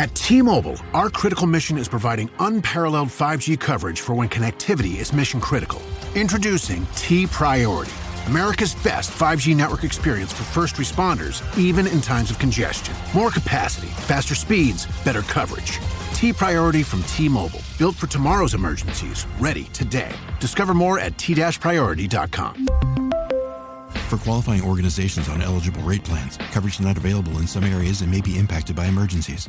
At T-Mobile, our critical mission is providing unparalleled 5G coverage for when connectivity is mission critical. Introducing T-Priority, America's best 5G network experience for first responders, even in times of congestion. More capacity, faster speeds, better coverage. T-Priority from T-Mobile, built for tomorrow's emergencies, ready today. Discover more at t-priority.com. For qualifying organizations on eligible rate plans, coverage not available in some areas and may be impacted by emergencies.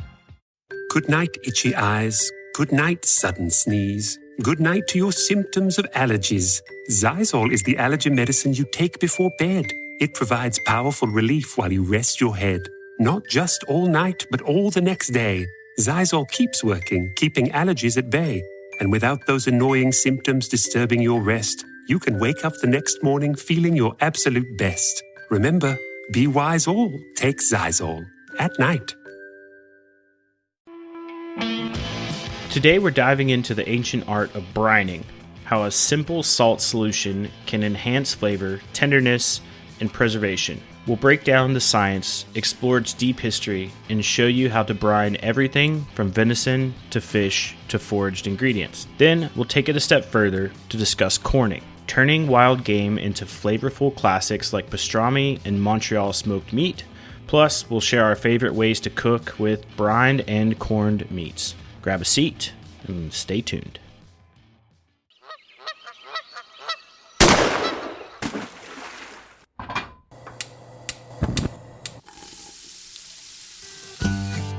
Good night, itchy eyes. Good night, sudden sneeze. Good night to your symptoms of allergies. Xyzal is the allergy medicine you take before bed. It provides powerful relief while you rest your head. Not just all night, but all the next day. Xyzal keeps working, keeping allergies at bay. And without those annoying symptoms disturbing your rest, you can wake up the next morning feeling your absolute best. Remember, be wise all. Take Xyzal. At night. Today we're diving into the ancient art of brining, how a simple salt solution can enhance flavor, tenderness, and preservation. We'll break down the science, explore its deep history, and show you how to brine everything from venison to fish to foraged ingredients. Then we'll take it a step further to discuss corning, turning wild game into flavorful classics like pastrami and Montreal smoked meat. Plus, we'll share our favorite ways to cook with brined and corned meats. Grab a seat and stay tuned.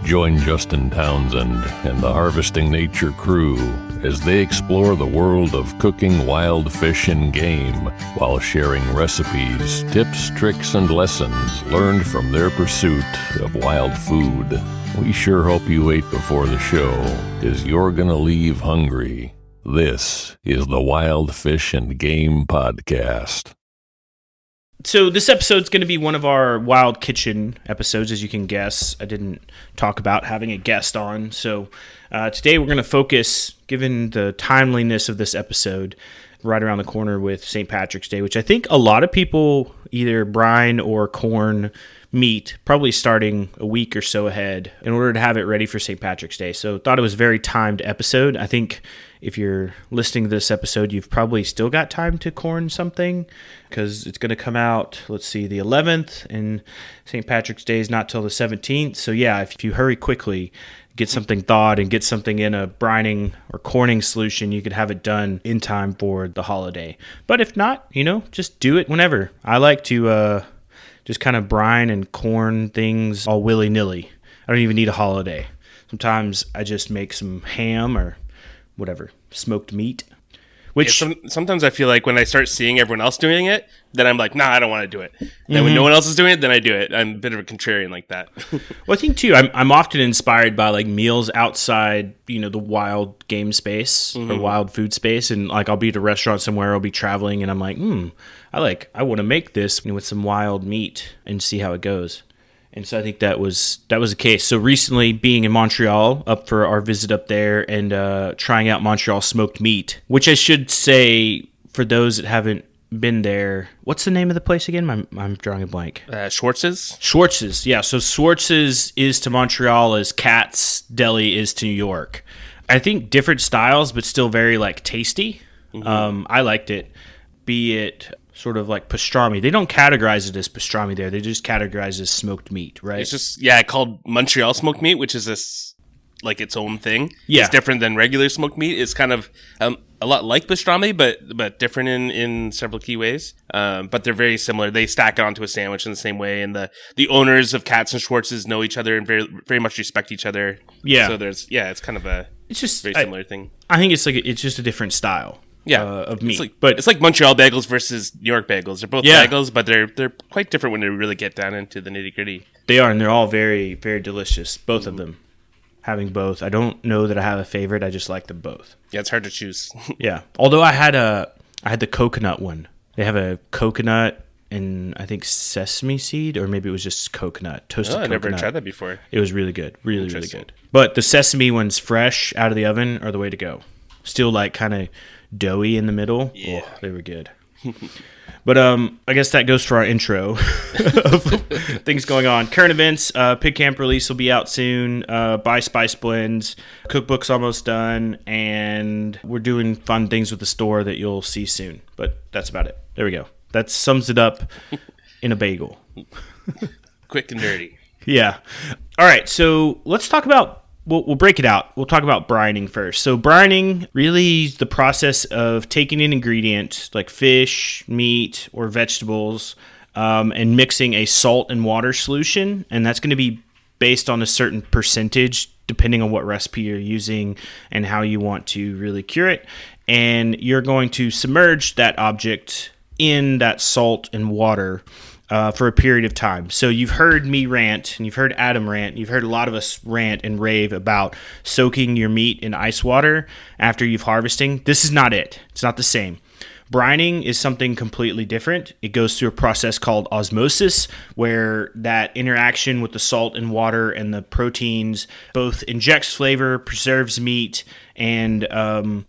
Join Justin Townsend and the Harvesting Nature crew as they explore the world of cooking wild fish and game while sharing recipes, tips, tricks, and lessons learned from their pursuit of wild food. We sure hope you ate before the show, 'cause you're gonna leave hungry. This is the Wild Fish and Game Podcast. So this episode's going to be one of our Wild Kitchen episodes, as you can guess. I didn't talk about having a guest on. So today we're going to focus, given the timeliness of this episode, right around the corner with St. Patrick's Day, which I think a lot of people either brine or corn meat, probably starting a week or so ahead in order to have it ready for St. Patrick's Day. So thought it was a very timed episode. I think if you're listening to this episode, you've probably still got time to corn something because it's going to come out, let's see, the 11th, and St. Patrick's Day is not till the 17th. So yeah, if you hurry quickly, get something thawed and get something in a brining or corning solution, you could have it done in time for the holiday. But if not, just do it whenever. I like to just kind of brine and corn things all willy-nilly. I don't even need a holiday. Sometimes I just make some ham or whatever, smoked meat. Which sometimes I feel like when I start seeing everyone else doing it, then I'm like, nah, I don't want to do it. Then when no one else is doing it, then I do it. I'm a bit of a contrarian like that. Well, I think too, I'm often inspired by like meals outside, the wild game space or wild food space, and like I'll be at a restaurant somewhere, I'll be traveling, and I'm like, I want to make this with some wild meat and see how it goes. And so I think that was the case. So recently, being in Montreal, up for our visit up there, and trying out Montreal smoked meat, which I should say, for those that haven't been there, what's the name of the place again? I'm drawing a blank. Schwartz's? Schwartz's, yeah. So Schwartz's is to Montreal as Katz Deli is to New York. I think different styles, but still very tasty. I liked it, be it sort of like pastrami. They don't categorize it as pastrami there. They just categorize it as smoked meat, right? It's just, called Montreal smoked meat, which is its own thing. Yeah. It's different than regular smoked meat. It's kind of a lot like pastrami, but different in several key ways. But they're very similar. They stack it onto a sandwich in the same way. And the owners of Katz and Schwartz's know each other and very, very much respect each other. Yeah. So it's kind of it's just very similar thing. I think it's just a different style. Of meat. It's like Montreal bagels versus New York bagels. They're both bagels, but they're quite different when they really get down into the nitty gritty. They are, and they're all very, very delicious. Both of them. Having both, I don't know that I have a favorite. I just like them both. Yeah, it's hard to choose. Yeah, although I had the coconut one. They have a coconut and I think sesame seed, or maybe it was just coconut, toasted coconut. I never tried that before. It was really good, really, really good. But the sesame ones fresh out of the oven are the way to go. Still kind of doughy in the middle. Yeah. Oh, they were good. But I guess that goes for our intro of things going on. Current events, Pig Camp release will be out soon. Buy Spice Blends. Cookbook's almost done. And we're doing fun things with the store that you'll see soon. But that's about it. There we go. That sums it up in a bagel. Quick and dirty. Yeah. All right, so let's talk about... We'll break it out. We'll talk about brining first. So brining, really the process of taking an ingredient like fish, meat, or vegetables and mixing a salt and water solution. And that's going to be based on a certain percentage depending on what recipe you're using and how you want to really cure it. And you're going to submerge that object in that salt and water for a period of time. So you've heard me rant, and you've heard Adam rant, you've heard a lot of us rant and rave about soaking your meat in ice water after you've harvesting. This is not it. It's not the same. Brining is something completely different. It goes through a process called osmosis, where that interaction with the salt and water and the proteins both injects flavor, preserves meat, and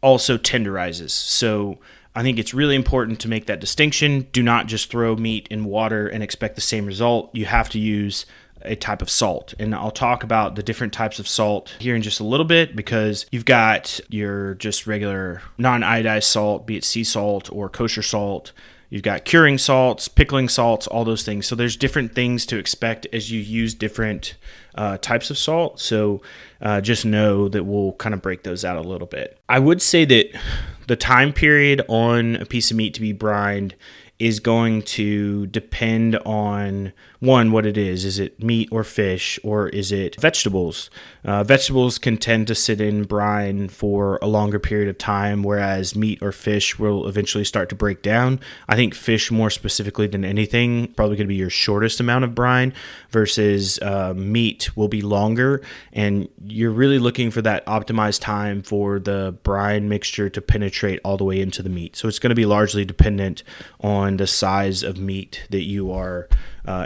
also tenderizes. So I think it's really important to make that distinction. Do not just throw meat in water and expect the same result. You have to use a type of salt. And I'll talk about the different types of salt here in just a little bit, because you've got your just regular non-iodized salt, be it sea salt or kosher salt. You've got curing salts, pickling salts, all those things. So there's different things to expect as you use different types of salt. So just know that we'll kind of break those out a little bit. I would say that the time period on a piece of meat to be brined is going to depend on, one, what it is. Is it meat or fish, or is it vegetables? Vegetables can tend to sit in brine for a longer period of time, whereas meat or fish will eventually start to break down. I think fish, more specifically than anything, probably going to be your shortest amount of brine, versus meat will be longer, and you're really looking for that optimized time for the brine mixture to penetrate all the way into the meat. So it's going to be largely dependent on the size of meat that you are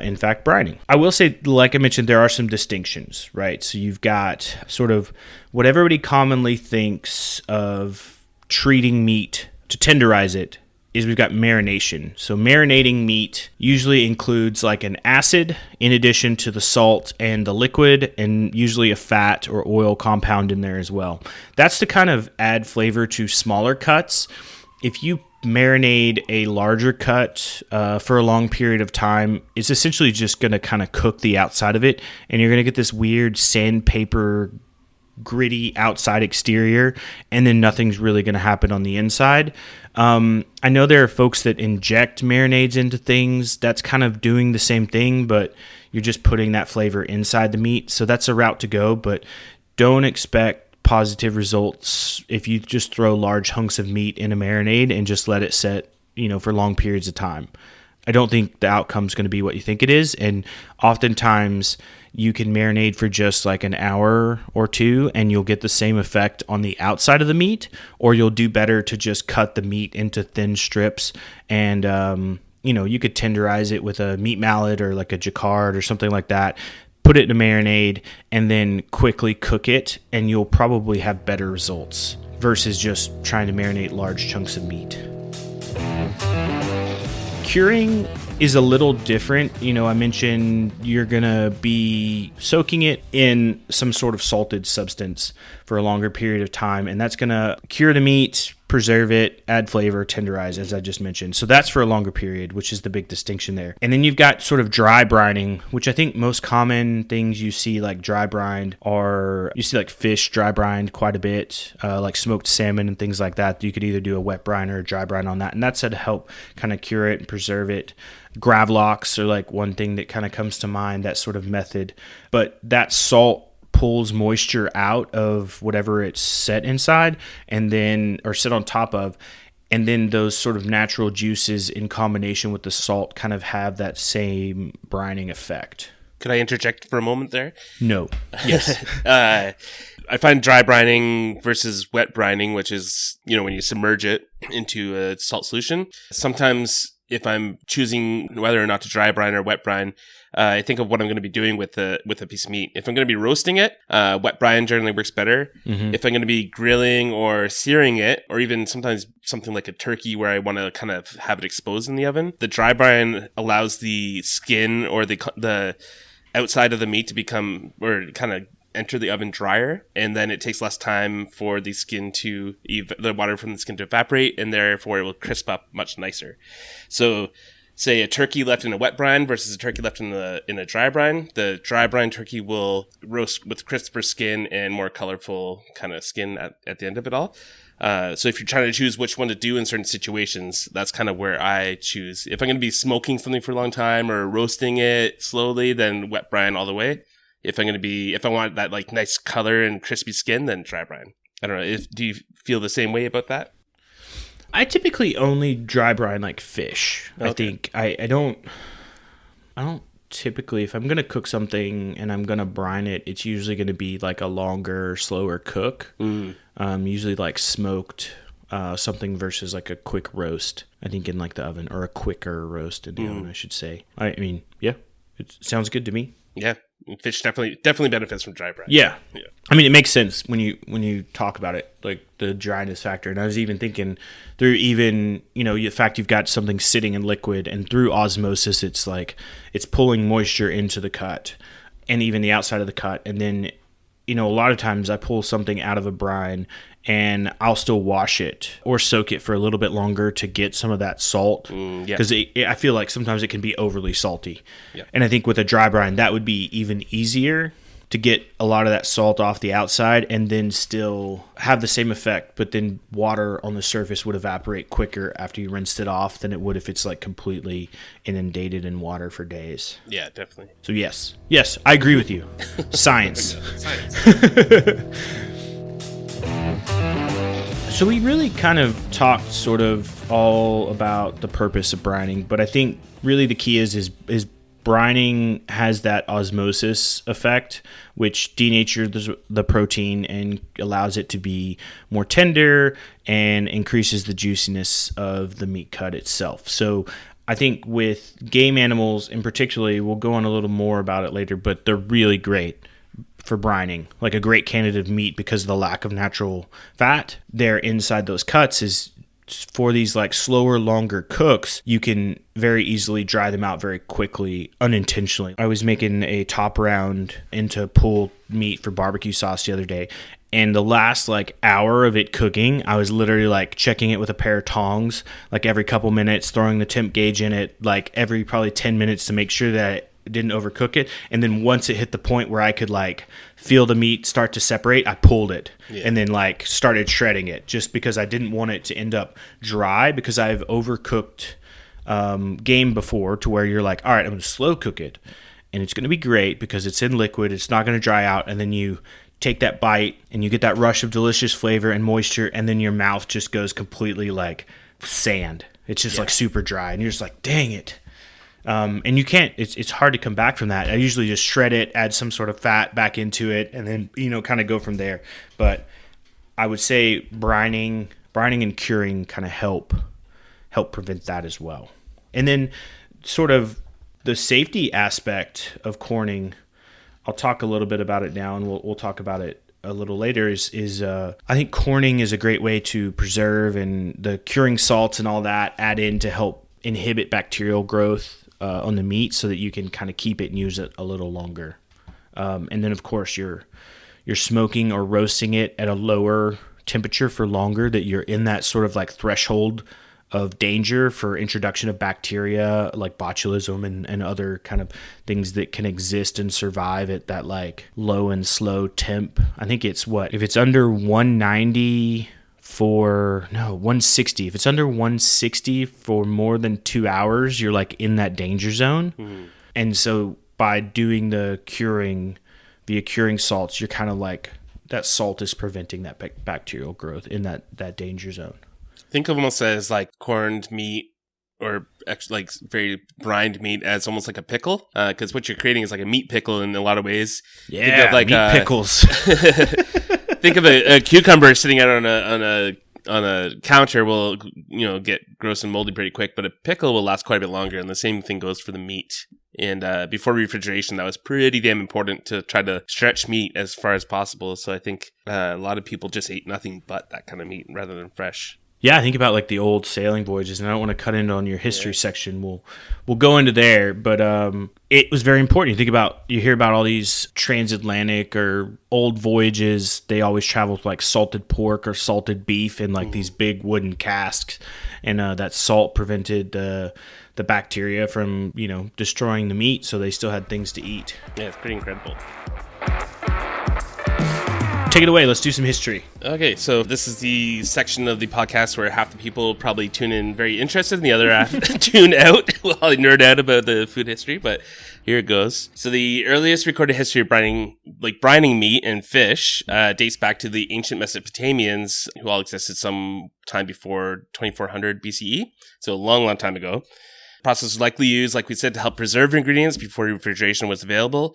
in fact brining. I will say, like I mentioned, there are some distinctions, right? So you've got sort of what everybody commonly thinks of treating meat to tenderize it is we've got marination. So marinating meat usually includes like an acid in addition to the salt and the liquid, and usually a fat or oil compound in there as well. That's to kind of add flavor to smaller cuts. If you marinate a larger cut for a long period of time, it's essentially just going to kind of cook the outside of it, and you're going to get this weird sandpaper gritty outside exterior, and then nothing's really going to happen on the inside. I know there are folks that inject marinades into things. That's kind of doing the same thing, but you're just putting that flavor inside the meat. So that's a route to go, but don't expect positive results if you just throw large hunks of meat in a marinade and just let it set, for long periods of time. I don't think the outcome's going to be what you think it is, and oftentimes you can marinate for just like an hour or two and you'll get the same effect on the outside of the meat, or you'll do better to just cut the meat into thin strips and you could tenderize it with a meat mallet or like a jacquard or something like that. Put it in a marinade and then quickly cook it, and you'll probably have better results versus just trying to marinate large chunks of meat. Curing is a little different. I mentioned you're going to be soaking it in some sort of salted substance for a longer period of time, and that's going to cure the meat, preserve it, add flavor, tenderize, as I just mentioned. So that's for a longer period, which is the big distinction there. And then you've got sort of dry brining, which I think most common things you see like dry brined are, you see like fish dry brined quite a bit, like smoked salmon and things like that. You could either do a wet brine or a dry brine on that, and that's to help kind of cure it and preserve it. Gravlax are like one thing that kind of comes to mind, that sort of method. But that salt pulls moisture out of whatever it's set inside or set on top of, and then those sort of natural juices in combination with the salt kind of have that same brining effect. Could I interject for a moment there? No. Yes. I find dry brining versus wet brining, which is, when you submerge it into a salt solution, sometimes if I'm choosing whether or not to dry brine or wet brine, I think of what I'm going to be doing with a piece of meat. If I'm going to be roasting it, wet brine generally works better. Mm-hmm. If I'm going to be grilling or searing it, or even sometimes something like a turkey where I want to kind of have it exposed in the oven, the dry brine allows the skin or the outside of the meat to become, or kind of enter the oven drier, and then it takes less time for the skin to the water from the skin to evaporate, and therefore it will crisp up much nicer. So say a turkey left in a wet brine versus a turkey left in a dry brine. The dry brine turkey will roast with crisper skin and more colorful kind of skin at the end of it all. So if you're trying to choose which one to do in certain situations, that's kind of where I choose. If I'm going to be smoking something for a long time or roasting it slowly, then wet brine all the way. If I want that like nice color and crispy skin, then dry brine. I don't know. Do you feel the same way about that? I typically only dry brine like fish. Okay. I think I don't typically, if I'm going to cook something and I'm going to brine it, it's usually going to be like a longer, slower cook. Usually like smoked something versus like a quick roast, I think, in like the oven, or a quicker roast in the oven, I should say. I mean, yeah, it sounds good to me. Yeah. Fish definitely benefits from dry brine. Yeah. I mean, it makes sense when you talk about it, like the dryness factor. And I was even thinking through even, the fact you've got something sitting in liquid, and through osmosis, it's like it's pulling moisture into the cut and even the outside of the cut. And then, a lot of times I pull something out of a brine and I'll still wash it or soak it for a little bit longer to get some of that salt. Because I feel like sometimes it can be overly salty. Yeah. And I think with a dry brine, that would be even easier to get a lot of that salt off the outside and then still have the same effect, but then water on the surface would evaporate quicker after you rinsed it off than it would if it's like completely inundated in water for days. Yeah, definitely. So yes, I agree with you. Science. So we really kind of talked sort of all about the purpose of brining, but I think really the key is brining has that osmosis effect, which denatures the protein and allows it to be more tender and increases the juiciness of the meat cut itself. So I think with game animals in particular, we'll go on a little more about it later, but they're really great for brining, like a great candidate of meat because of the lack of natural fat there inside those cuts. Is for these like slower, longer cooks, you can very easily dry them out very quickly, unintentionally. I was making a top round into pulled meat for barbecue sauce the other day, and the last like hour of it cooking, I was literally like checking it with a pair of tongs, like every couple minutes, throwing the temp gauge in it, like every probably 10 minutes to make sure that it didn't overcook it. And then once it hit the point where I could like feel the meat start to separate, I pulled it and then like started shredding it, just because I didn't want it to end up dry, because I've overcooked game before to where you're like, all right, I'm going to slow cook it and it's going to be great because it's in liquid, it's not going to dry out, and then you take that bite and you get that rush of delicious flavor and moisture, and then your mouth just goes completely like sand. It's just like super dry, and you're just like, dang it. And you can't, it's hard to come back from that. I usually just shred it, add some sort of fat back into it, and then, kind of go from there. But I would say brining and curing kind of help prevent that as well. And then sort of the safety aspect of corning, I'll talk a little bit about it now, and we'll talk about it a little later, is I think corning is a great way to preserve, and the curing salts and all that add in to help inhibit bacterial growth on the meat so that you can kind of keep it and use it a little longer. And then, of course, you're smoking or roasting it at a lower temperature for longer, that you're in that sort of like threshold of danger for introduction of bacteria like botulism and other kind of things that can exist and survive at that like low and slow temp. I think it's if it's under 190 160. If it's under 160 for more than 2 hours, you're like in that danger zone. Mm-hmm. And so by doing the curing via curing salts, you're kind of like that salt is preventing that bacterial growth in that danger zone. Think of almost as like corned meat, or actually like very brined meat, as almost like a pickle, because what you're creating is like a meat pickle in a lot of ways. Yeah, think of like meat pickles. Think of a cucumber sitting out on on a counter will, get gross and moldy pretty quick, but a pickle will last quite a bit longer. And the same thing goes for the meat. And before refrigeration, that was pretty damn important to try to stretch meat as far as possible. So I think a lot of people just ate nothing but that kind of meat rather than fresh. Yeah, I think about like the old sailing voyages, and I don't want to cut into on your history section. We'll go into there, but it was very important. You hear about all these transatlantic or old voyages. They always travel with like salted pork or salted beef in like these big wooden casks, and that salt prevented the bacteria from destroying the meat, so they still had things to eat. Yeah, it's pretty incredible. Take it away. Let's do some history. Okay, so this is the section of the podcast where half the people probably tune in very interested and the other half tune out while I nerd out about the food history, but here it goes. So the earliest recorded history of brining meat and fish dates back to the ancient Mesopotamians, who all existed some time before 2400 BCE, so a long, long time ago. Process was likely used, like we said, to help preserve ingredients before refrigeration was available.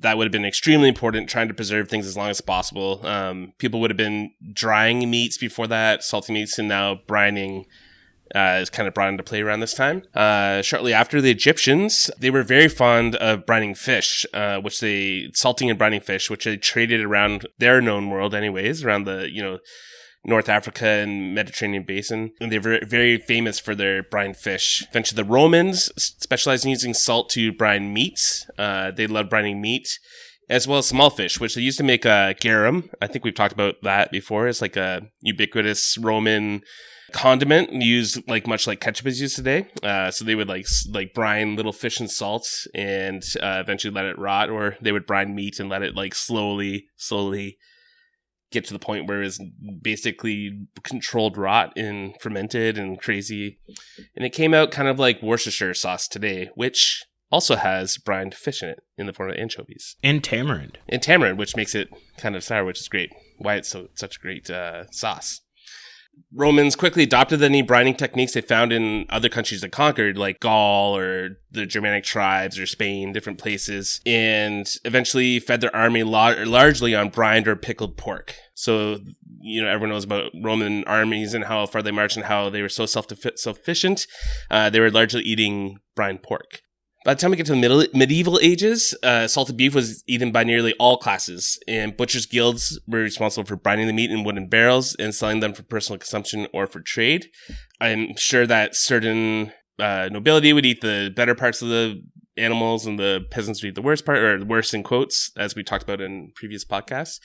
That would have been extremely important, trying to preserve things as long as possible. People would have been drying meats before that, salty meats, and now brining is kind of brought into play around this time. Shortly after, the Egyptians, they were very fond of brining fish, salting and brining fish, which they traded around their known world anyways, around the, North Africa and Mediterranean basin. And they're very, very famous for their brined fish. Eventually, the Romans specialized in using salt to brine meats. They loved brining meat, as well as small fish, which they used to make garum. I think we've talked about that before. It's like a ubiquitous Roman condiment used much like ketchup is used today. So they would like brine little fish in salt and eventually let it rot, or they would brine meat and let it slowly get to the point where it's basically controlled rot and fermented and crazy. And it came out kind of like Worcestershire sauce today, which also has brined fish in it in the form of anchovies. And tamarind. Which makes it kind of sour, which is great. Why it's such a great sauce. Romans quickly adopted any brining techniques they found in other countries they conquered, like Gaul or the Germanic tribes or Spain, different places, and eventually fed their army largely on brined or pickled pork. So, everyone knows about Roman armies and how far they marched and how they were so self-sufficient. They were largely eating brined pork. By the time we get to the medieval ages, salted beef was eaten by nearly all classes, and butchers' guilds were responsible for brining the meat in wooden barrels and selling them for personal consumption or for trade. I'm sure that certain nobility would eat the better parts of the animals and the peasants would eat the worst part, or the worst in quotes, as we talked about in previous podcasts.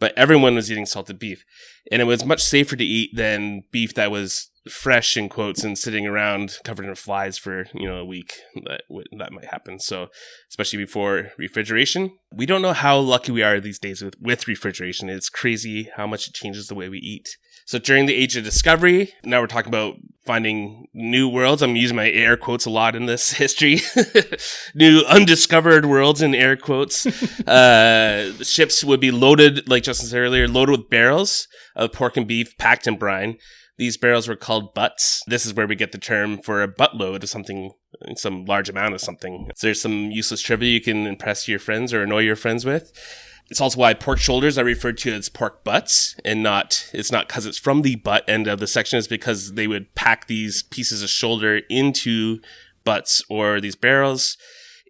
But everyone was eating salted beef, and it was much safer to eat than beef that was fresh in quotes and sitting around covered in flies for a week. That might happen. So especially before refrigeration, we don't know how lucky we are these days with refrigeration. It's crazy how much it changes the way we eat. So during the age of discovery, now we're talking about finding new worlds. I'm using my air quotes a lot in this history. New undiscovered worlds in air quotes. Ships would be loaded, like Justin said earlier, loaded with barrels of pork and beef packed in brine. These barrels were called butts. This is where we get the term for a buttload of something, some large amount of something. So there's some useless trivia you can impress your friends or annoy your friends with. It's also why pork shoulders are referred to as pork butts, and it's not because it's from the butt end of the section. It's because they would pack these pieces of shoulder into butts or these barrels,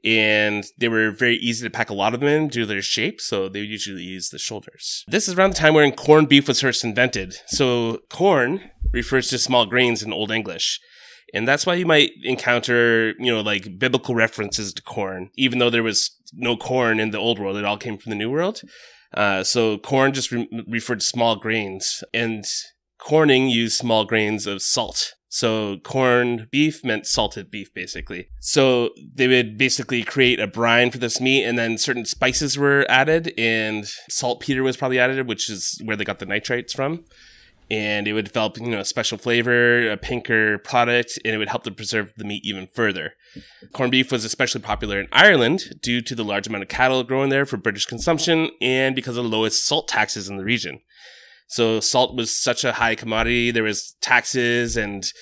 and they were very easy to pack a lot of them in due to their shape, so they would usually use the shoulders. This is around the time when corned beef was first invented. So corn refers to small grains in Old English. And that's why you might encounter, biblical references to corn, even though there was no corn in the old world. It all came from the new world. So corn just referred to small grains, and corning used small grains of salt. So corned beef meant salted beef, basically. So they would basically create a brine for this meat, and then certain spices were added, and saltpeter was probably added, which is where they got the nitrites from. And it would develop, a special flavor, a pinker product, and it would help to preserve the meat even further. Corned beef was especially popular in Ireland due to the large amount of cattle growing there for British consumption and because of the lowest salt taxes in the region. So salt was such a high commodity. There was taxes and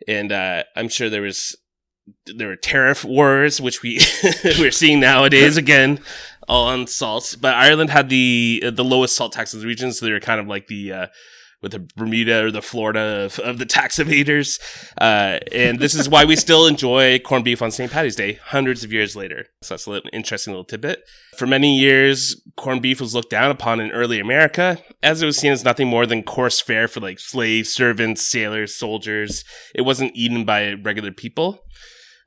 I'm sure there were tariff wars, which we're seeing nowadays again, all on salt. But Ireland had the lowest salt tax in the region, so they were kind of like the the Bermuda or the Florida of the tax evaders. And this is why we still enjoy corned beef on St. Paddy's Day, hundreds of years later. So that's an interesting little tidbit. For many years, corned beef was looked down upon in early America, as it was seen as nothing more than coarse fare for like slaves, servants, sailors, soldiers. It wasn't eaten by regular people.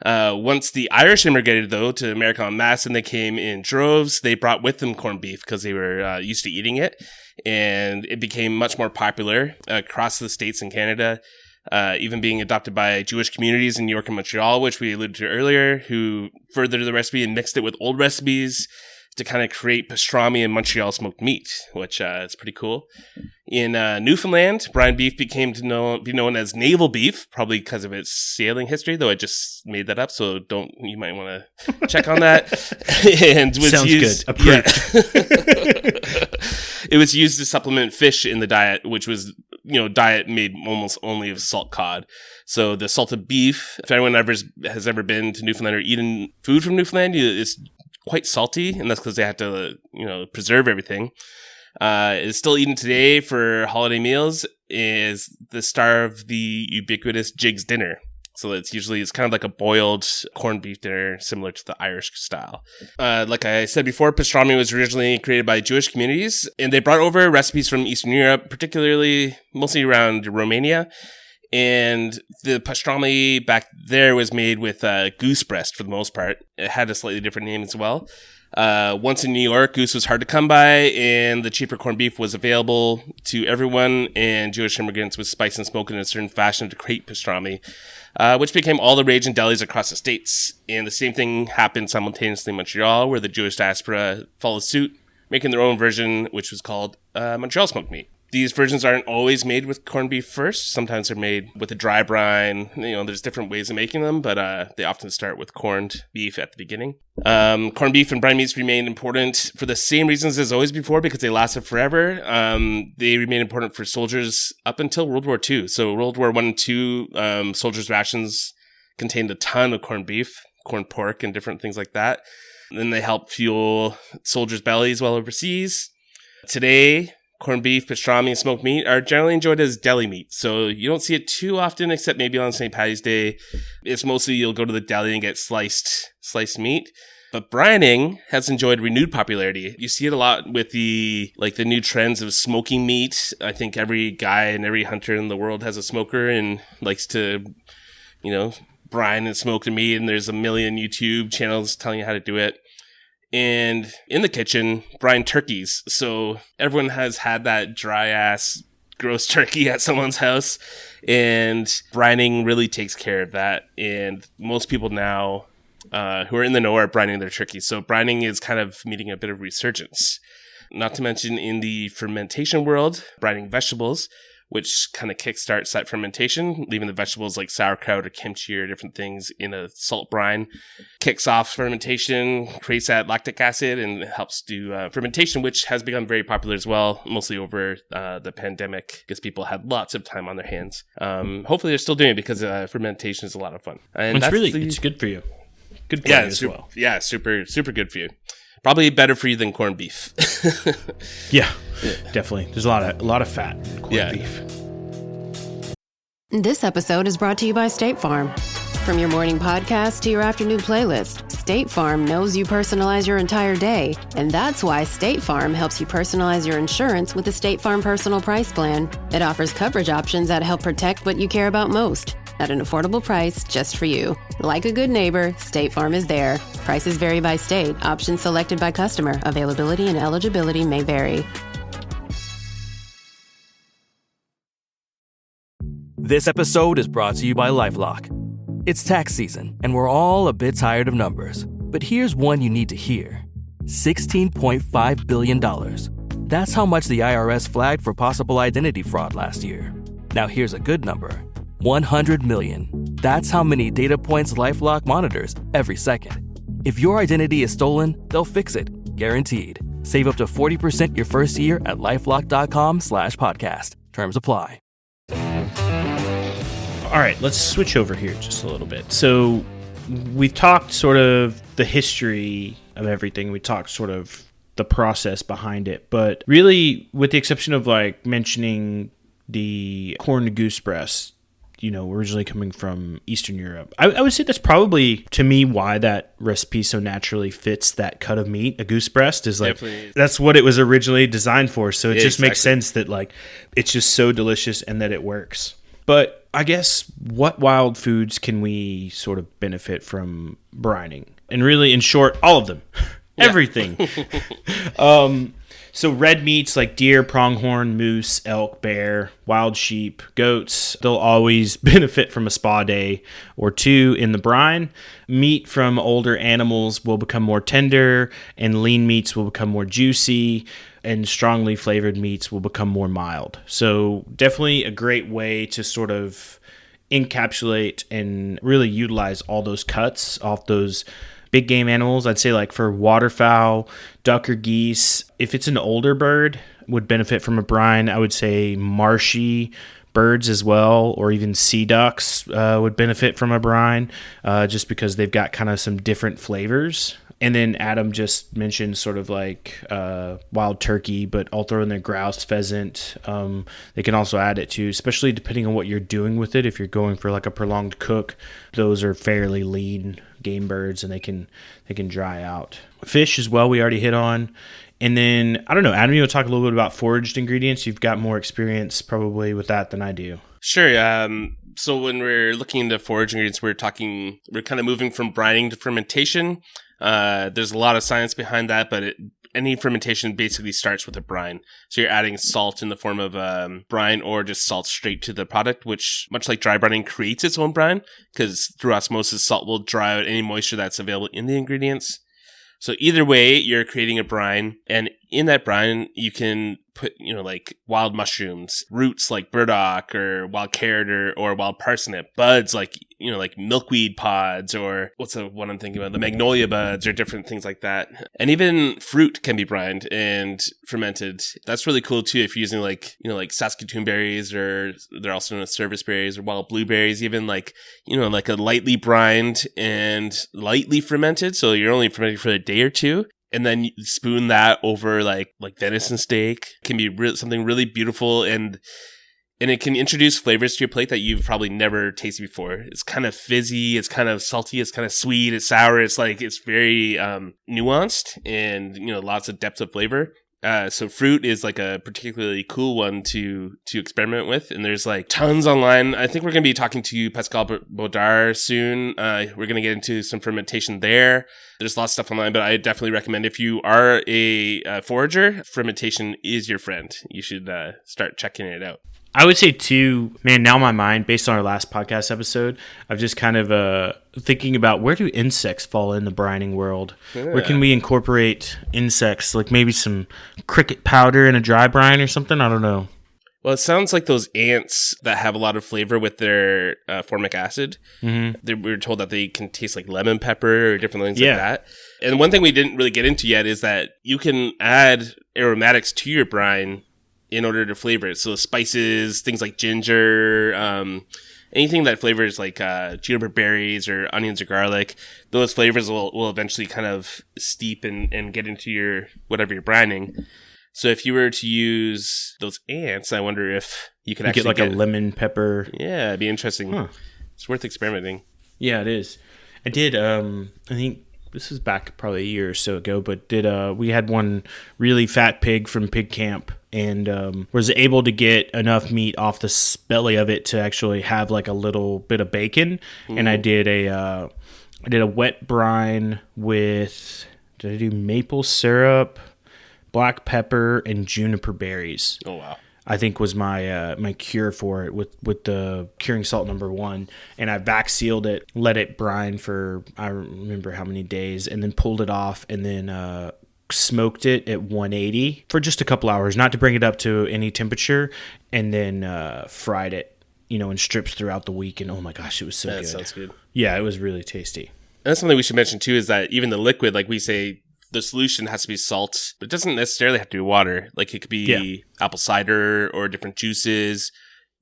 Once the Irish immigrated, though, to America en masse and they came in droves, they brought with them corned beef because they were used to eating it. And it became much more popular across the States and Canada, even being adopted by Jewish communities in New York and Montreal, which we alluded to earlier, who furthered the recipe and mixed it with old recipes to kind of create pastrami and Montreal smoked meat, which is pretty cool. In Newfoundland, brine beef became to be known as naval beef, probably because of its sailing history, though I just made that up, so you might want to check on that. And was Sounds used, good. Approved. It was used to supplement fish in the diet, which was, diet made almost only of salt cod. So the salted beef, if anyone has ever been to Newfoundland or eaten food from Newfoundland, it's quite salty, and that's because they had to, preserve everything. It's still eaten today for holiday meals, is the star of the ubiquitous Jig's dinner. So it's kind of like a boiled corned beef dinner, similar to the Irish style. Like I said before, pastrami was originally created by Jewish communities, and they brought over recipes from Eastern Europe, mostly around Romania. And the pastrami back there was made with goose breast for the most part. It had a slightly different name as well. Once in New York, goose was hard to come by, and the cheaper corned beef was available to everyone, and Jewish immigrants would spice and smoke it in a certain fashion to create pastrami, which became all the rage in delis across the states. And the same thing happened simultaneously in Montreal, where the Jewish diaspora followed suit, making their own version, which was called Montreal smoked meat. These versions aren't always made with corned beef first. Sometimes they're made with a dry brine. There's different ways of making them, but they often start with corned beef at the beginning. Corned beef and brine meats remained important for the same reasons as always before, because they lasted forever. They remained important for soldiers up until World War II. So World War I and II, soldiers' rations contained a ton of corned beef, corned pork, and different things like that. And then they helped fuel soldiers' bellies while overseas. Today, corned beef, pastrami, and smoked meat are generally enjoyed as deli meat. So you don't see it too often, except maybe on St. Paddy's Day. It's mostly you'll go to the deli and get sliced meat. But brining has enjoyed renewed popularity. You see it a lot with the new trends of smoking meat. I think every guy and every hunter in the world has a smoker and likes to, brine and smoke the meat. And there's a million YouTube channels telling you how to do it. And in the kitchen, brine turkeys. So everyone has had that dry ass, gross turkey at someone's house, and brining really takes care of that. And most people now who are in the know are brining their turkeys. So brining is kind of meeting a bit of resurgence. Not to mention in the fermentation world, brining vegetables, which kind of kickstarts that fermentation, leaving the vegetables like sauerkraut or kimchi or different things in a salt brine, kicks off fermentation, creates that lactic acid, and helps do fermentation, which has become very popular as well, mostly over the pandemic, because people had lots of time on their hands. Hopefully they're still doing it, because fermentation is a lot of fun. And it's good for you. Good for you as well. Yeah, super, super good for you. Probably better for you than corned beef. Yeah, definitely. There's a lot of fat in corned beef. This episode is brought to you by State Farm. From your morning podcast to your afternoon playlist, State Farm knows you personalize your entire day. And that's why State Farm helps you personalize your insurance with the State Farm Personal Price Plan. It offers coverage options that help protect what you care about most at an affordable price just for you. Like a good neighbor, State Farm is there. Prices vary by state. Options selected by customer. Availability and eligibility may vary. This episode is brought to you by LifeLock. It's tax season, and we're all a bit tired of numbers. But here's one you need to hear. $16.5 billion. That's how much the IRS flagged for possible identity fraud last year. Now here's a good number. 100 million. That's how many data points LifeLock monitors every second. If your identity is stolen, they'll fix it. Guaranteed. Save up to 40% your first year at LifeLock.com/podcast. Terms apply. All right, let's switch over here just a little bit. So we've talked sort of the history of everything. We talked sort of the process behind it. But really, with the exception of mentioning the corned goose breast, originally coming from Eastern Europe. I would say that's probably, to me, why that recipe so naturally fits that cut of meat. A goose breast is like, definitely. That's what it was originally designed for. So it just makes sense that like it's just so delicious and that it works. But I guess what wild foods can we sort of benefit from brining? And really, in short, all of them. Everything. So red meats like deer, pronghorn, moose, elk, bear, wild sheep, goats, they'll always benefit from a spa day or two in the brine. Meat from older animals will become more tender, and lean meats will become more juicy, and strongly flavored meats will become more mild. So definitely a great way to sort of encapsulate and really utilize all those cuts off those big game animals. I'd say like for waterfowl, duck or geese, if it's an older bird, would benefit from a brine. I would say marshy birds as well, or even sea ducks would benefit from a brine, just because they've got kind of some different flavors. And then Adam just mentioned sort of like wild turkey, but I'll throw in there grouse, pheasant. They can also add it to, especially depending on what you're doing with it. If you're going for like a prolonged cook, those are fairly lean game birds, and they can dry out. Fish as well, we already hit on. And then, I don't know, Adam, you want to talk a little bit about foraged ingredients? You've got more experience probably with that than I do. Sure. So when we're looking into forage ingredients, we're kind of moving from brining to fermentation. There's a lot of science behind that, but any fermentation basically starts with a brine. So you're adding salt in the form of brine, or just salt straight to the product, which, much like dry brining, creates its own brine, because through osmosis, salt will dry out any moisture that's available in the ingredients. So either way, you're creating a brine, and in that brine, you can put, like wild mushrooms, roots like burdock or wild carrot or wild parsnip, buds like milkweed pods, or what's the one I'm thinking about, the magnolia buds, or different things like that. And even fruit can be brined and fermented. That's really cool too if you're using like Saskatoon berries, or they're also known as service berries, or wild blueberries, even like a lightly brined and lightly fermented. So you're only fermenting for a day or two. And then you spoon that over like venison steak. Can be something really beautiful, and it can introduce flavors to your plate that you've probably never tasted before. It's kind of fizzy, it's kind of salty, it's kind of sweet, it's sour. It's very nuanced, and lots of depth of flavor. So fruit is like a particularly cool one to experiment with, and there's like tons online. I think we're going to be talking to Pascal Baudard soon. We're going to get into some fermentation there. There's lots of stuff online, but I definitely recommend, if you are a forager, fermentation is your friend. You should start checking it out. I would say too, man, now my mind, based on our last podcast episode, I've just kind of thinking about, where do insects fall in the brining world? Yeah. Where can we incorporate insects, like maybe some cricket powder in a dry brine or something? I don't know. Well, it sounds like those ants that have a lot of flavor with their formic acid. Mm-hmm. We were told that they can taste like lemon pepper or different things like that. And one thing we didn't really get into yet is that you can add aromatics to your brine in order to flavor it. So spices, things like ginger, anything that flavors like juniper berries or onions or garlic, those flavors will eventually kind of steep and get into your whatever you're brining. So if you were to use those ants, I wonder if you could actually get a lemon pepper. Yeah, it'd be interesting. Huh. It's worth experimenting. Yeah, it is. I did, I think this was back probably a year or so ago, but we had one really fat pig from pig camp, and was able to get enough meat off the belly of it to actually have like a little bit of bacon. Ooh. And I did a wet brine with, did I do maple syrup, black pepper, and juniper berries. Oh wow. I think was my my cure for it with the curing salt number 1. And I vac sealed it, let it brine for, I remember how many days, and then pulled it off, and then smoked it at 180 for just a couple hours, not to bring it up to any temperature, and then fried it, in strips throughout the week. And oh my gosh, it was so good. That sounds good. Yeah, it was really tasty. And that's something we should mention too, is that even the liquid, like we say, the solution has to be salt, but it doesn't necessarily have to be water. Like it could be apple cider or different juices.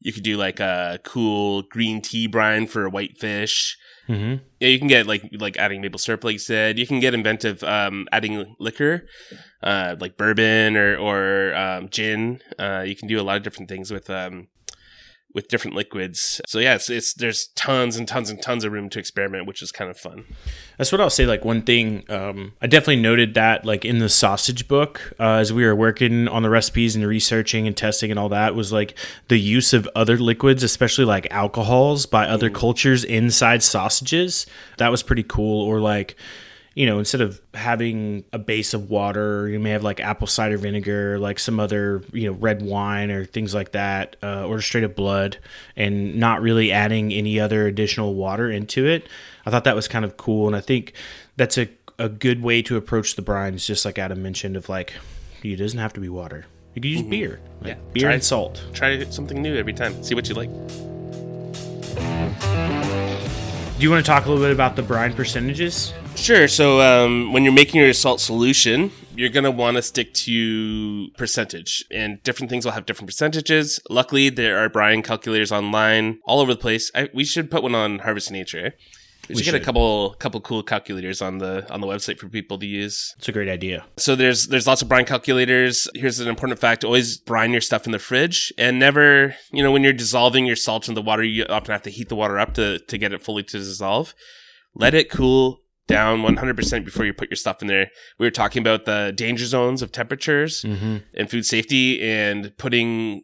You could do like a cool green tea brine for a whitefish. Mm-hmm. Yeah, you can get like adding maple syrup, like you said. You can get inventive, adding liquor, like bourbon or gin. You can do a lot of different things with different liquids. So yeah, there's tons and tons and tons of room to experiment, which is kind of fun. That's what I'll say. Like one thing, I definitely noted that like in the sausage book, as we were working on the recipes and researching and testing and all that, was like the use of other liquids, especially like alcohols by other cultures inside sausages. That was pretty cool. Or like, you know, instead of having a base of water, you may have like apple cider vinegar, like some other, you know, red wine or things like that, or straight up blood, and not really adding any other additional water into it. I thought that was kind of cool. And I think that's a good way to approach the brines, just like Adam mentioned, of like, it doesn't have to be water. You could use beer, beer and salt. Try something new every time. See what you like. Do you want to talk a little bit about the brine percentages? Sure. So when you're making your salt solution, you're going to want to stick to percentage, and different things will have different percentages. Luckily, there are brine calculators online all over the place. We should put one on Harvest Nature. We should get a couple cool calculators on the website for people to use. It's a great idea. So there's lots of brine calculators. Here's an important fact: always brine your stuff in the fridge, and never, when you're dissolving your salt in the water, you often have to heat the water up to get it fully to dissolve. Let it cool down 100% before you put your stuff in there. We were talking about the danger zones of temperatures and food safety, and putting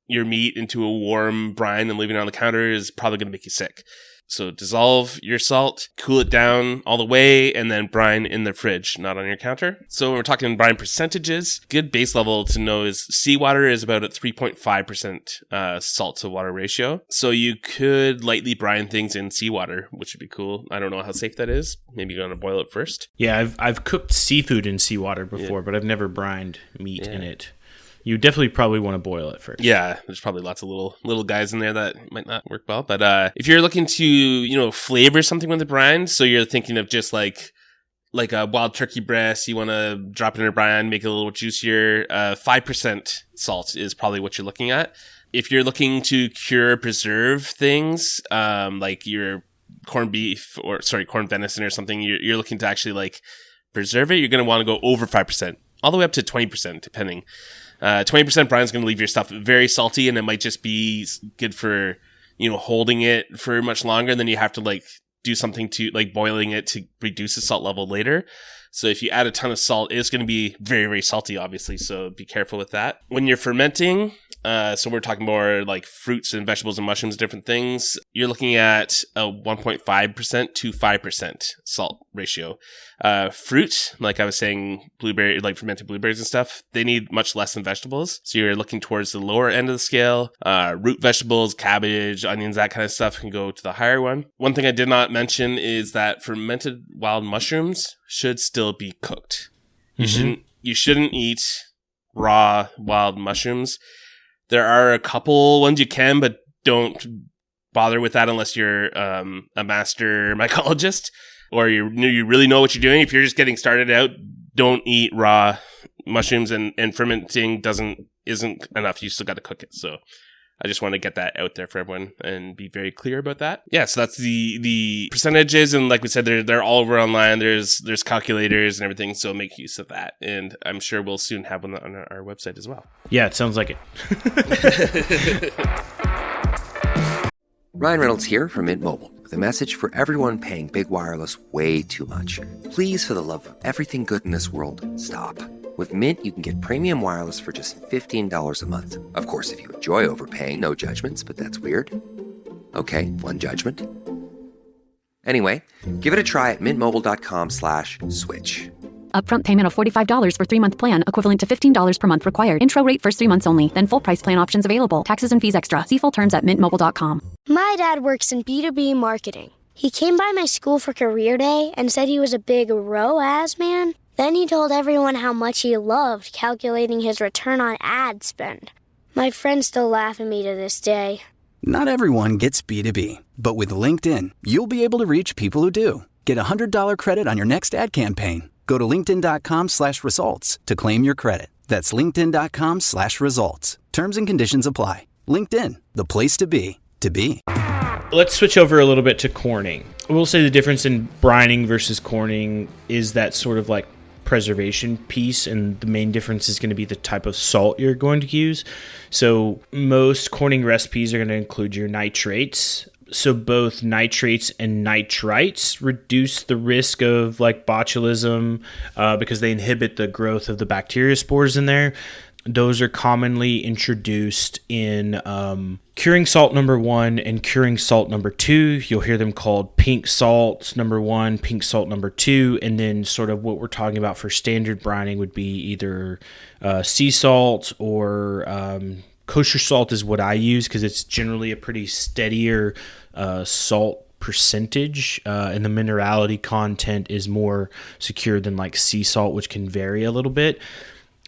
your meat into a warm brine and leaving it on the counter is probably going to make you sick. So dissolve your salt, cool it down all the way, and then brine in the fridge, not on your counter. So when we're talking brine percentages, good base level to know is seawater is about at 3.5% salt to water ratio. So you could lightly brine things in seawater, which would be cool. I don't know how safe that is. Maybe you're going to boil it first. Yeah, I've cooked seafood in seawater before, but I've never brined meat in it. You definitely probably want to boil it first. Yeah, there's probably lots of little guys in there that might not work well. But if you're looking to, flavor something with the brine, so you're thinking of just like a wild turkey breast, you want to drop it in a brine, make it a little juicier, 5% salt is probably what you're looking at. If you're looking to cure, preserve things, like your corned venison or something, you're looking to actually like preserve it, you're going to want to go over 5%, all the way up to 20%, depending. 20% brine is going to leave your stuff very salty, and it might just be good for, holding it for much longer. And then you have to like do something to like boiling it to reduce the salt level later. So if you add a ton of salt, it's going to be very, very salty, obviously. So be careful with that. When you're fermenting, so we're talking more like fruits and vegetables and mushrooms, different things, you're looking at a 1.5% to 5% salt ratio. Fruit, like I was saying, like fermented blueberries and stuff, they need much less than vegetables. So you're looking towards the lower end of the scale. Root vegetables, cabbage, onions, that kind of stuff can go to the higher one. One thing I did not mention is that fermented wild mushrooms should still be cooked. You shouldn't eat raw wild mushrooms. There are a couple ones you can, but don't bother with that unless you're a master mycologist or you really know what you're doing. If you're just getting started out, don't eat raw mushrooms, and fermenting isn't enough. You still got to cook it. So I just want to get that out there for everyone and be very clear about that. Yeah, so that's the percentages, and like we said, they're all over online. There's calculators and everything, so make use of that. And I'm sure we'll soon have one on our website as well. Yeah, it sounds like it. Ryan Reynolds here from Mint Mobile with a message for everyone paying big wireless way too much. Please, for the love of everything good in this world, stop. With Mint, you can get premium wireless for just $15 a month. Of course, if you enjoy overpaying, no judgments, but that's weird. Okay, one judgment. Anyway, give it a try at mintmobile.com/switch. Upfront payment of $45 for 3-month plan, equivalent to $15 per month required. Intro rate first 3 months only, then full price plan options available. Taxes and fees extra. See full terms at mintmobile.com. My dad works in B2B marketing. He came by my school for career day and said he was a big ROAS man. Then he told everyone how much he loved calculating his return on ad spend. My friends still laugh at me to this day. Not everyone gets B2B, but with LinkedIn, you'll be able to reach people who do. Get a $100 credit on your next ad campaign. Go to linkedin.com/results to claim your credit. That's linkedin.com/results. Terms and conditions apply. LinkedIn, the place to be to be. Let's switch over a little bit to corning. We'll say the difference in brining versus corning is that sort of like preservation piece, and the main difference is going to be the type of salt you're going to use. So most corning recipes are going to include your nitrates. So both nitrates and nitrites reduce the risk of like botulism because they inhibit the growth of the bacteria spores in there. Those are commonly introduced in curing salt number 1 and curing salt number 2. You'll hear them called pink salt number 1, pink salt number 2, and then sort of what we're talking about for standard brining would be either sea salt or kosher salt is what I use because it's generally a pretty steadier salt percentage, and the minerality content is more secure than like sea salt, which can vary a little bit.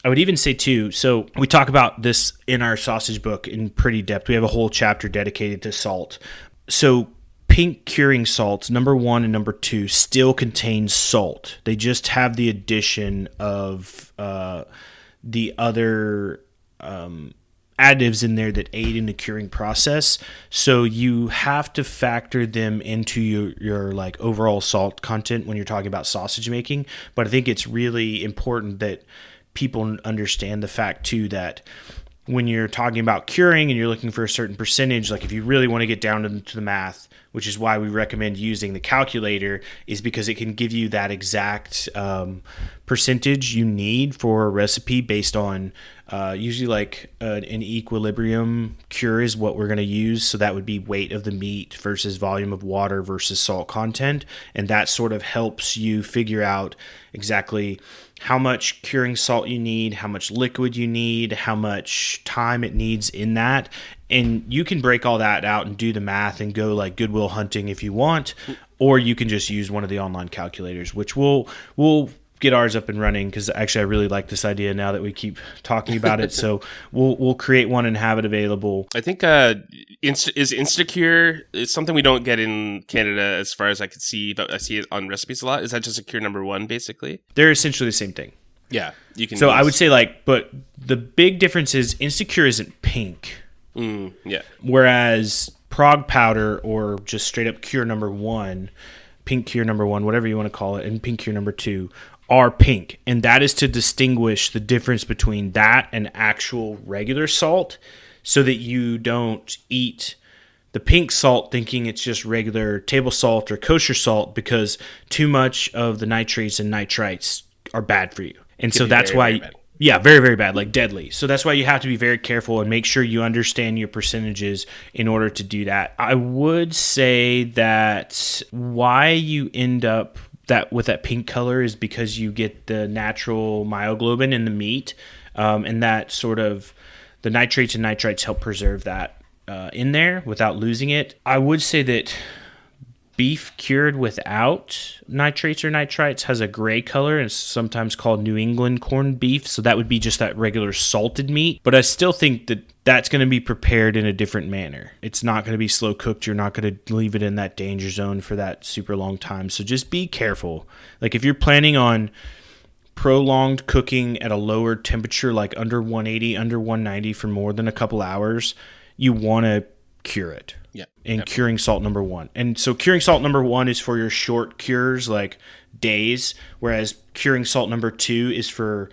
I would even say too, so we talk about this in our sausage book in pretty depth. We have a whole chapter dedicated to salt. So pink curing salts, number 1 and number 2, still contain salt. They just have the addition of the other additives in there that aid in the curing process. So you have to factor them into your like overall salt content when you're talking about sausage making. But I think it's really important that people understand the fact too that when you're talking about curing and you're looking for a certain percentage, like if you really want to get down to the math, which is why we recommend using the calculator, is because it can give you that exact percentage you need for a recipe based on usually like an equilibrium cure is what we're going to use. So that would be weight of the meat versus volume of water versus salt content. And that sort of helps you figure out exactly how much curing salt you need, how much liquid you need, how much time it needs in that. And you can break all that out and do the math and go like Goodwill hunting if you want, or you can just use one of the online calculators, which we'll get ours up and running because actually I really like this idea now that we keep talking about it. So we'll create one and have it available. I think is Instacure is something we don't get in Canada as far as I could see, but I see it on recipes a lot. Is that just a cure number 1 basically? They're essentially the same thing. Yeah, you can. So I would say like, but the big difference is Instacure isn't pink. Yeah. Whereas prog powder or just straight up cure number 1, pink cure number 1, whatever you want to call it, and pink cure number 2 are pink. And that is to distinguish the difference between that and actual regular salt so that you don't eat the pink salt thinking it's just regular table salt or kosher salt because too much of the nitrates and nitrites are bad for you. And so that's why... Yeah, very, very bad, like deadly. So that's why you have to be very careful and make sure you understand your percentages in order to do that. I would say that why you end up with that pink color is because you get the natural myoglobin in the meat, and that sort of the nitrates and nitrites help preserve that in there without losing it. I would say that beef cured without nitrates or nitrites has a gray color and it's sometimes called New England corned beef. So that would be just that regular salted meat. But I still think that that's going to be prepared in a different manner. It's not going to be slow cooked. You're not going to leave it in that danger zone for that super long time. So just be careful. Like if you're planning on prolonged cooking at a lower temperature, like under 180, under 190 for more than a couple hours, you want to cure it. Yeah. And curing salt number 1. And so curing salt number 1 is for your short cures, like days, whereas curing salt number 2 is for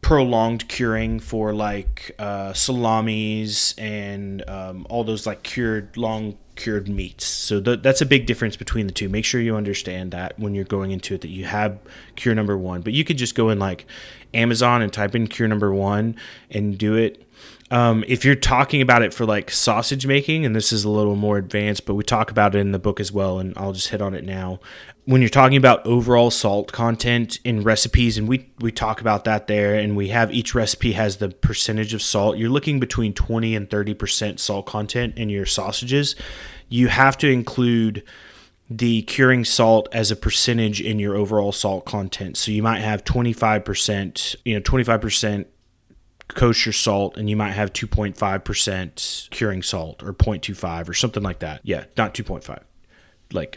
prolonged curing for like salamis and all those like long cured meats. So that's a big difference between the two. Make sure you understand that when you're going into it, that you have cure number 1. But you could just go in like Amazon and type in cure number 1 and do it. If you're talking about it for like sausage making, and this is a little more advanced, but we talk about it in the book as well, and I'll just hit on it now. When you're talking about overall salt content in recipes, and we talk about that there, and we have each recipe has the percentage of salt, you're looking between 20 and 30% salt content in your sausages. You have to include the curing salt as a percentage in your overall salt content. So you might have 25% kosher salt, and you might have 2.5% curing salt or 0.25 or something like that. Yeah, not 2.5, like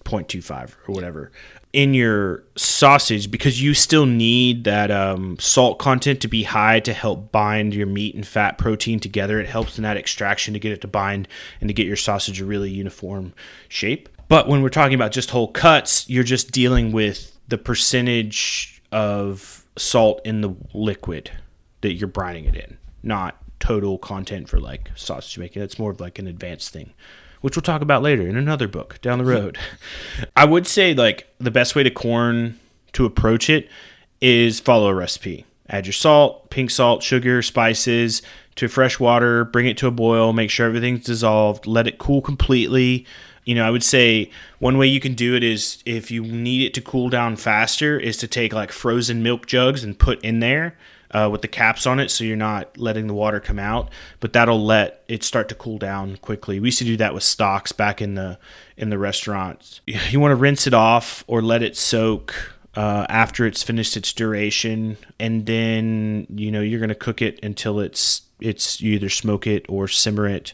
0.25 or whatever. In your sausage, because you still need that salt content to be high to help bind your meat and fat protein together. It helps in that extraction to get it to bind and to get your sausage a really uniform shape. But when we're talking about just whole cuts, you're just dealing with the percentage of salt in the liquid that you're brining it in, not total content for like sausage making. That's more of like an advanced thing, which we'll talk about later in another book down the road. I would say like the best way to approach it is follow a recipe. Add your salt, pink salt, sugar, spices to fresh water, bring it to a boil, make sure everything's dissolved, let it cool completely. I would say one way you can do it is, if you need it to cool down faster, is to take like frozen milk jugs and put in there with the caps on it, so you're not letting the water come out, but that'll let it start to cool down quickly. We used to do that with stocks back in the restaurants. You want to rinse it off or let it soak after it's finished its duration, and then you're going to cook it until it's you either smoke it or simmer it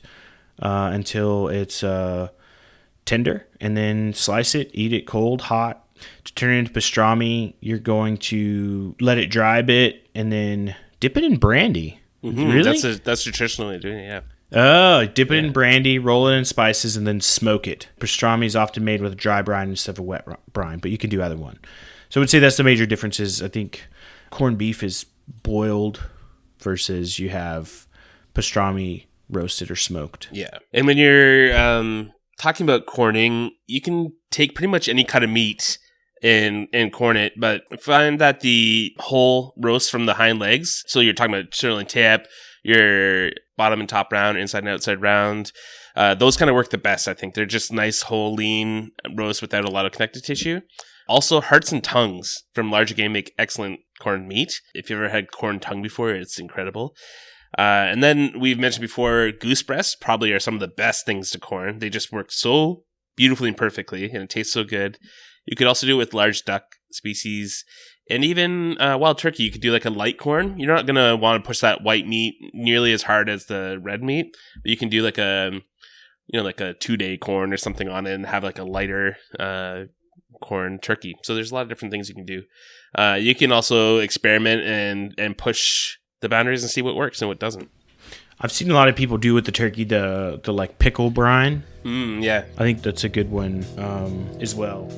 until it's tender, and then slice it, eat it cold, hot. To turn it into pastrami, you're going to let it dry a bit and then dip it in brandy. Mm-hmm. Really? That's traditionally doing it, yeah. Oh, dip it in brandy, roll it in spices, and then smoke it. Pastrami is often made with a dry brine instead of a wet brine, but you can do either one. So I would say that's the major differences. I think corned beef is boiled versus you have pastrami roasted or smoked. Yeah. And when you're talking about corning, you can take pretty much any cut of meat and corn it, but find that the whole roast from the hind legs, so you're talking about sirloin tip, your bottom and top round, inside and outside round, those kind of work the best, I think. They're just nice, whole, lean roast without a lot of connective tissue. Also, hearts and tongues from larger game make excellent corned meat. If you ever had corned tongue before, it's incredible. And then we've mentioned before, goose breasts probably are some of the best things to corn. They just work so beautifully and perfectly, and it tastes so good. You could also do it with large duck species, and even wild turkey. You could do like a light corn. You're not going to want to push that white meat nearly as hard as the red meat, but you can do like a 2-day corn or something on it and have like a lighter corn turkey. So there's a lot of different things you can do. You can also experiment and push the boundaries and see what works and what doesn't. I've seen a lot of people do with the turkey the like pickle brine. Yeah, I think that's a good one as well.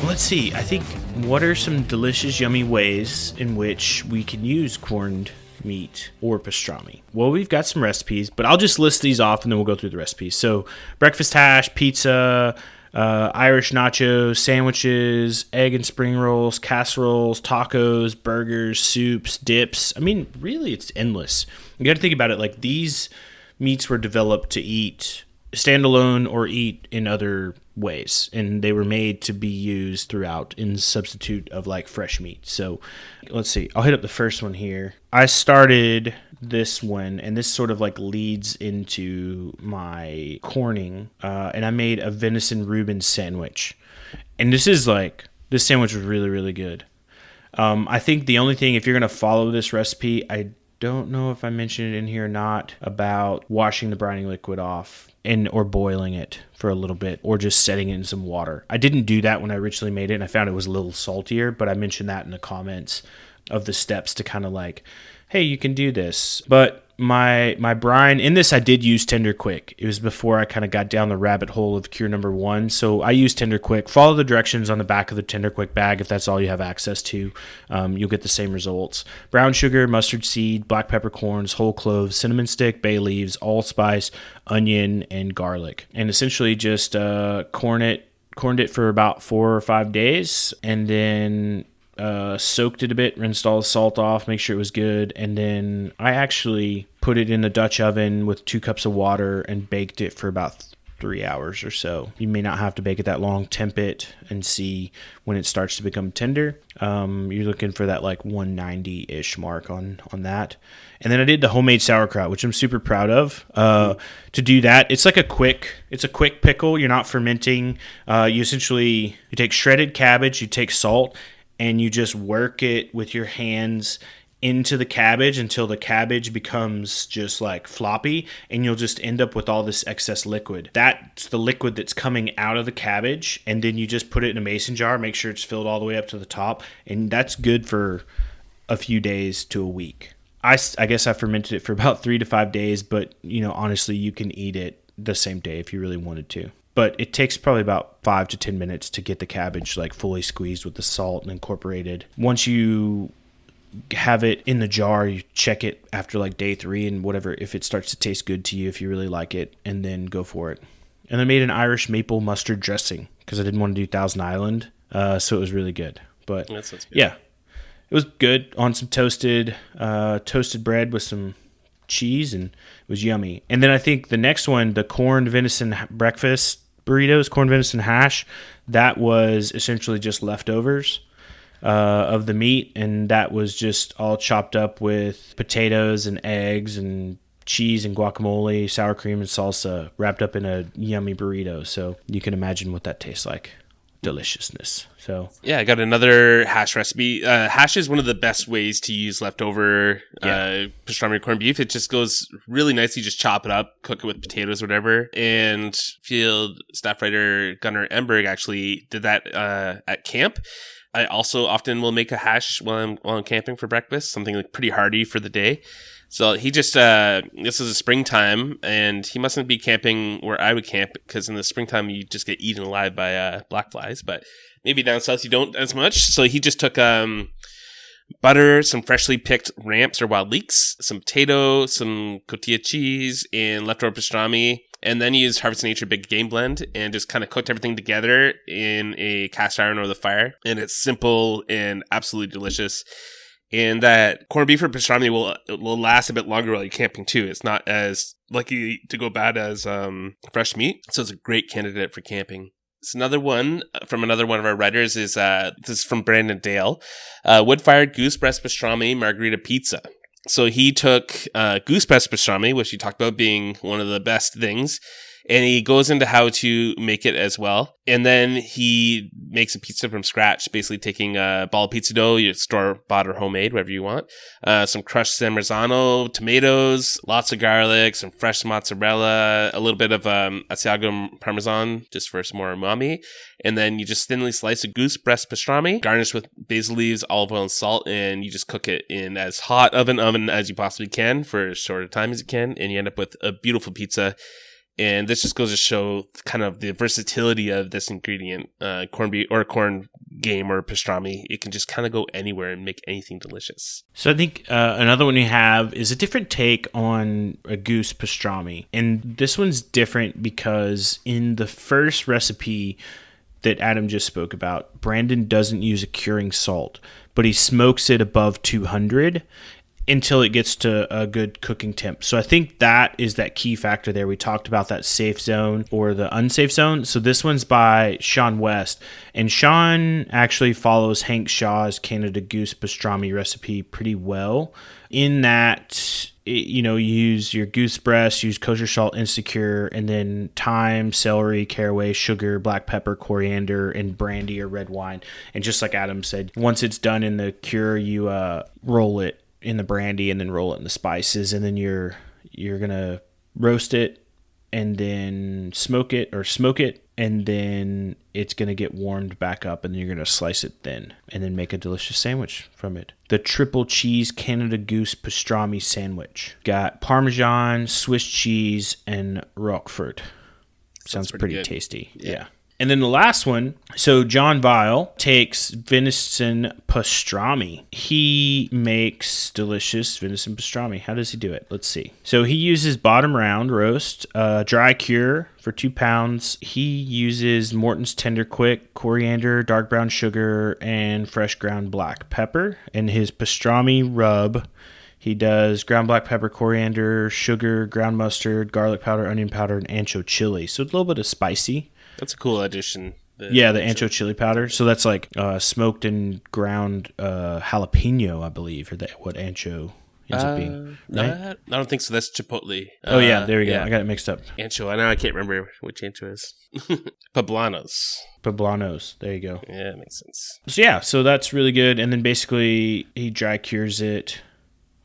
Let's see. I think, what are some delicious, yummy ways in which we can use corned meat or pastrami? Well, we've got some recipes, but I'll just list these off and then we'll go through the recipes. So breakfast hash, pizza, Irish nachos, sandwiches, egg and spring rolls, casseroles, tacos, burgers, soups, dips. I mean, really, it's endless. You got to think about it. Like, these meats were developed to eat standalone or eat in other ways, and they were made to be used throughout in substitute of like fresh meat. So let's see, I'll hit up the first one here. I started this one, and this sort of like leads into my corning, and I made a venison Reuben sandwich, and this sandwich was really, really good. I think the only thing, if you're going to follow this recipe, I don't know if I mentioned it in here or not, about washing the brining liquid off or boiling it for a little bit, or just setting it in some water. I didn't do that when I originally made it, and I found it was a little saltier, but I mentioned that in the comments of the steps to kind of like, hey, you can do this. But my brine, in this I did use Tender Quick. It was before I kind of got down the rabbit hole of cure number 1. So I used Tender Quick. Follow the directions on the back of the Tender Quick bag if that's all you have access to. You'll get the same results. Brown sugar, mustard seed, black peppercorns, whole cloves, cinnamon stick, bay leaves, allspice, onion, and garlic. And essentially just corned it for about 4 or 5 days, and then soaked it a bit, rinsed all the salt off, make sure it was good, and then I actually put it in the Dutch oven with 2 cups of water and baked it for about 3 hours or so. You may not have to bake it that long. Temp it and see when it starts to become tender. You're looking for that like 190-ish mark on that. And then I did the homemade sauerkraut, which I'm super proud of. To do that, it's a quick pickle. You're not fermenting. You take shredded cabbage, you take salt, and you just work it with your hands into the cabbage until the cabbage becomes just like floppy, and you'll just end up with all this excess liquid. That's the liquid that's coming out of the cabbage, and then you just put it in a mason jar, make sure it's filled all the way up to the top, and that's good for a few days to a week. I guess I fermented it for about 3 to 5 days, but honestly, you can eat it the same day if you really wanted to. But it takes probably about 5 to 10 minutes to get the cabbage like fully squeezed with the salt and incorporated. Once you have it in the jar, you check it after like day 3 and whatever, if it starts to taste good to you, if you really like it, and then go for it. And I made an Irish maple mustard dressing because I didn't want to do Thousand Island, so it was really good. But that sounds good. Yeah, it was good on some toasted bread with some cheese, and it was yummy. And then I think the next one, the corned venison breakfast burritos, corned venison hash, that was essentially just leftovers of the meat, and that was just all chopped up with potatoes and eggs and cheese and guacamole, sour cream and salsa, wrapped up in a yummy burrito. So you can imagine what that tastes like. Deliciousness. So yeah, I got another hash recipe. Hash is one of the best ways to use leftover pastrami or corned beef. It just goes really nicely. Just chop it up, cook it with potatoes or whatever. And field staff writer Gunnar Emberg actually did that at camp. I also often will make a hash while I'm camping for breakfast, something like pretty hearty for the day. So he just, this is a springtime, and he mustn't be camping where I would camp, because in the springtime you just get eaten alive by black flies, but maybe down south you don't as much. So he just took butter, some freshly picked ramps or wild leeks, some potato, some cotija cheese, and leftover pastrami. And then he used Harvest Nature Big Game Blend and just kind of cooked everything together in a cast iron over the fire. And it's simple and absolutely delicious. And that corned beef or pastrami will last a bit longer while you're camping too. It's not as likely to go bad as fresh meat. So it's a great candidate for camping. It's another one from another one of our writers is this is from Brandon Dale. Wood-fired goose breast pastrami margarita pizza. So he took goose breast pastrami, which he talked about being one of the best things, and he goes into how to make it as well. And then he makes a pizza from scratch, basically taking a ball of pizza dough, your store-bought or homemade, whatever you want, some crushed Parmesan, tomatoes, lots of garlic, some fresh mozzarella, a little bit of Asiago Parmesan, just for some more umami. And then you just thinly slice a goose breast pastrami, garnish with basil leaves, olive oil, and salt, and you just cook it in as hot of an oven as you possibly can for as short a time as you can, and you end up with a beautiful pizza. And this just goes to show kind of the versatility of this ingredient, corned beef or corn game or pastrami. It can just kind of go anywhere and make anything delicious. So I think another one we have is a different take on a goose pastrami. And this one's different because in the first recipe that Adam just spoke about, Brandon doesn't use a curing salt, but he smokes it above 200 until it gets to a good cooking temp. So I think that is that key factor there. We talked about that safe zone or the unsafe zone. So this one's by Sean West. And Sean actually follows Hank Shaw's Canada Goose pastrami recipe pretty well in that, you use your goose breast, use kosher salt, Insecure, and then thyme, celery, caraway, sugar, black pepper, coriander, and brandy or red wine. And just like Adam said, once it's done in the cure, you roll it in the brandy and then roll it in the spices, and then you're gonna roast it and then smoke it, and then it's gonna get warmed back up, and then you're gonna slice it thin and then make a delicious sandwich from it. The triple cheese Canada Goose pastrami sandwich got Parmesan, Swiss cheese, and Roquefort. Sounds pretty tasty. Yeah. And then the last one, so John Vile takes venison pastrami. He makes delicious venison pastrami. How does he do it? Let's see. So he uses bottom round roast, dry cure for 2 pounds. He uses Morton's Tender Quick, coriander, dark brown sugar, and fresh ground black pepper. And his pastrami rub, he does ground black pepper, coriander, sugar, ground mustard, garlic powder, onion powder, and ancho chili. So it's a little bit of spicy. That's a cool addition. The ancho chili powder. So that's like smoked and ground jalapeno, I believe, or what ancho ends up being. Right? I don't think so. That's chipotle. Yeah, there we go. I got it mixed up. Ancho. I can't remember which ancho is. Poblanos. There you go. Yeah, it makes sense. So yeah, so that's really good. And then basically he dry cures it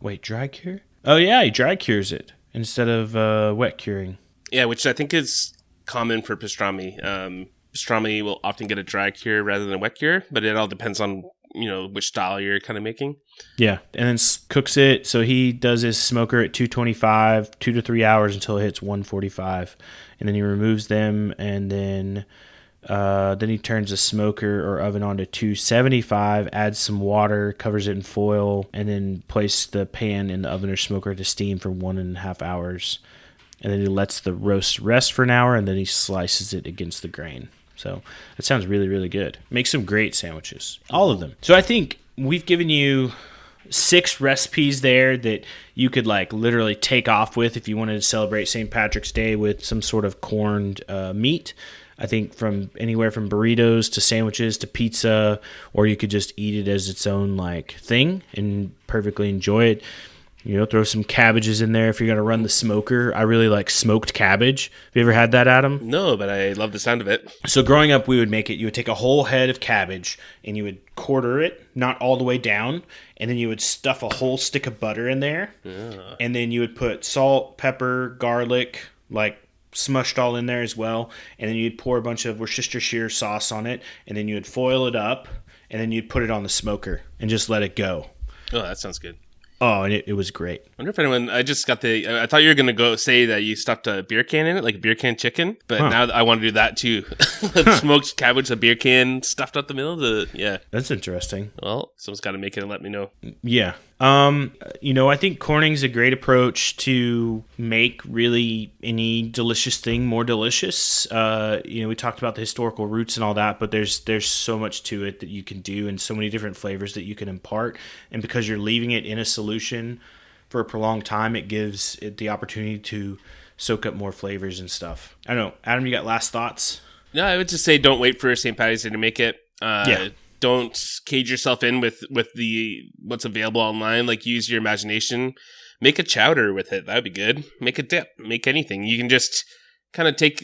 Wait, dry cure? Oh, yeah, he dry cures it instead of wet curing. Yeah, which I think is common for pastrami. Pastrami will often get a dry cure rather than a wet cure, but it all depends on, which style you're kind of making. Yeah, and then cooks it. So he does his smoker at 225, 2 to 3 hours until it hits 145. And then he removes them, and then he turns the smoker or oven on to 275, adds some water, covers it in foil, and then places the pan in the oven or smoker to steam for 1.5 hours. And then he lets the roast rest for an hour, and then he slices it against the grain. So that sounds really, really good. Makes some great sandwiches. All of them. So I think we've given you 6 recipes there that you could literally take off with if you wanted to celebrate St. Patrick's Day with some sort of corned meat. I think from anywhere from burritos to sandwiches to pizza, or you could just eat it as its own thing and perfectly enjoy it. Throw some cabbages in there if you're going to run the smoker. I really like smoked cabbage. Have you ever had that, Adam? No, but I love the sound of it. So growing up, we would make it. You would take a whole head of cabbage and you would quarter it, not all the way down, and then you would stuff a whole stick of butter in there. Yeah. And then you would put salt, pepper, garlic, smushed all in there as well. And then you'd pour a bunch of Worcestershire sauce on it, and then you would foil it up, and then you'd put it on the smoker and just let it go. Oh, that sounds good. Oh, and it was great. I wonder if anyone, I thought you were going to go say that you stuffed a beer can in it, like a beer can chicken, but now I want to do that too. Smoked cabbage, a beer can stuffed out the middle. Yeah. That's interesting. Well, someone's got to make it and let me know. Yeah. I think corning's a great approach to make really any delicious thing more delicious. We talked about the historical roots and all that, but there's so much to it that you can do and so many different flavors that you can impart. And because you're leaving it in a solution for a prolonged time, it gives it the opportunity to soak up more flavors and stuff. I don't know. Adam, you got last thoughts? No, I would just say don't wait for St. Patty's Day to make it. Yeah. Don't cage yourself in with the what's available online. Use your imagination. Make a chowder with it. That would be good. Make a dip. Make anything. You can just kind of take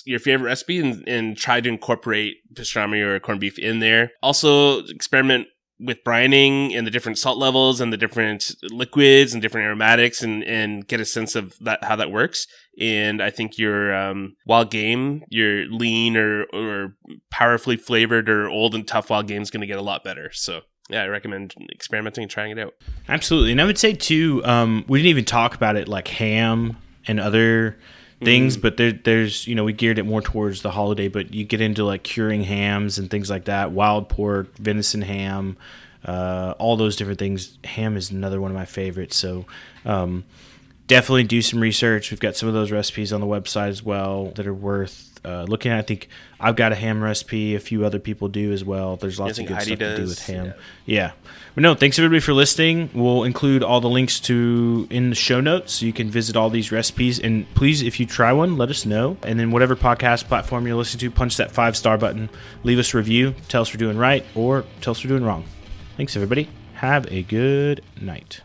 your favorite recipe and try to incorporate pastrami or corned beef in there. Also, experiment with brining and the different salt levels and the different liquids and different aromatics and get a sense of how that works. And I think your wild game, your lean or powerfully flavored or old and tough wild game is going to get a lot better. So yeah, I recommend experimenting and trying it out. Absolutely. And I would say too, we didn't even talk about it like ham and other things, but there's we geared it more towards the holiday, but you get into curing hams and things like that, wild pork, venison ham, all those different things. Ham is another one of my favorites, so definitely do some research. We've got some of those recipes on the website as well that are worth looking at. I think I've got a ham recipe, a few other people do as well. There's lots of good stuff to do with ham. Yeah. But no, thanks everybody for listening. We'll include all the links in the show notes so you can visit all these recipes. And please, if you try one, let us know. And then whatever podcast platform you're listening to, punch that 5-star button, leave us a review, tell us we're doing right or tell us we're doing wrong. Thanks everybody. Have a good night.